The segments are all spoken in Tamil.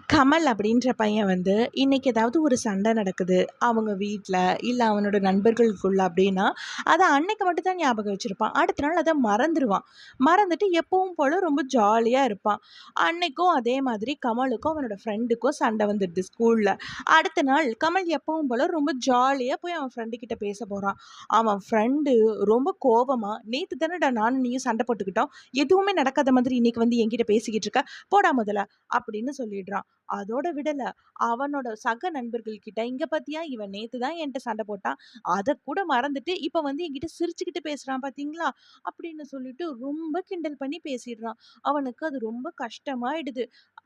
கமல் அப்படின்ற பையன் வந்து இன்னைக்கு ஏதாவது ஒரு சண்டை நடக்குது அவங்க வீட்டில் இல்லை அவனோட நண்பர்களுக்குள்ள அப்படின்னா அதை அன்னைக்கு மட்டும் தான் ஞாபகம் வச்சுருப்பான். அடுத்த நாள் அதை மறந்துடுவான். மறந்துட்டு எப்பவும் போல் ரொம்ப ஜாலியாக இருப்பான். அன்னைக்கும் அதே மாதிரி கமலுக்கும் அவனோட ஃப்ரெண்டுக்கும் சண்டை வந்துடுது ஸ்கூலில். அடுத்த நாள் கமல் எப்பவும் போல் ரொம்ப ஜாலியாக போய் அவன் ஃப்ரெண்டு கிட்ட பேச போகிறான். அவன் ஃப்ரெண்டு ரொம்ப கோவமாக, நேற்று தானேடா நானும் நீயும் சண்டை போட்டுக்கிட்டோம், எதுவுமே நடக்காத மாதிரி இன்னைக்கு வந்து என்கிட்ட பேசிக்கிட்டு இருக்க, போடா முதல்ல அப்படின்னு சொல்லிடுறான். அதோட விடல. அவனோட சக நண்பர்கள் கிட்ட, "இங்க பாத்தியா, இவன் நேத்து தான் என்ட்ட சண்டை போட்டான். அதக் கூட மறந்துட்டு, இப்ப வந்து என்கிட்ட சிரிச்சுக்கிட்டு பேசுறான் பாத்தீங்களா?" அப்படின்னு சொல்லிட்டு ரொம்ப கிண்டல் பண்ணி பேசிடுறான். அவனுக்கு அது ரொம்ப கஷ்டமாயிடுது.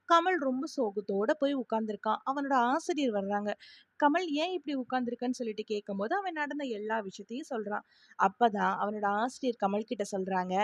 கமல் ரொம்ப சோகத்தோட போய் உட்கார்ந்திருக்கான். அவனோட ஆசிரியர் வர்றாங்க. "கமல், ஏன் இப்படி உட்கார்ந்திருக்கன்னு?" சொல்லிட்டு கேட்கும்போது, அவன் நடந்த எல்லா விஷயத்தையும் சொல்றான். அப்பதான் அவனோட ஆசிரியர் கமல் கிட்ட சொல்றாங்க,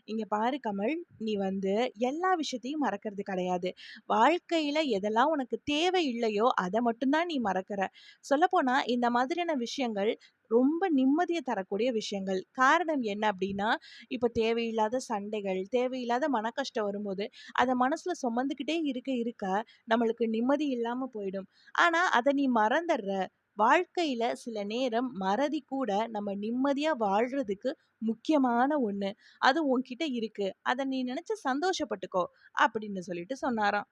"இங்க பாரு கமல், நீ வந்து எல்லா விஷயத்தையும் மறக்கிறது கிடையாது. வாழ்க்கையில எதெல்லாம் உனக்கு தேவை இல்லையோ, அத மட்டும் தான் நீ மறக்கிற. சொல்லப்போனா இந்த மாதிரியான விஷயங்கள் ரொம்ப நிம்மதிய தரக்கூடிய விஷயங்கள். காரணம் என்ன அப்டின்னா, இப்ப தேவையில்லாத சண்டைகள், தேவையில்லாத மனக்கஷ்டம் வரும்போது, அத மனசுல சுமந்துக்கிட்டே இருக்க இருக்க நம்மளுக்கு நிம்மதி இல்லாம போயிடும். ஆனா, அத நீ மறந்தர்ற. வாழ்க்கையில சில நேரம் மறதி கூட நம்ம நிம்மதியா வாழ்றதுக்கு முக்கியமான ஒண்ணு. அது உன்கிட்ட இருக்கு. அத நீ நெனச்சு சந்தோஷப்பட்டுக்கோ." அப்படின்னு சொல்லிட்டு சொன்னாராம்.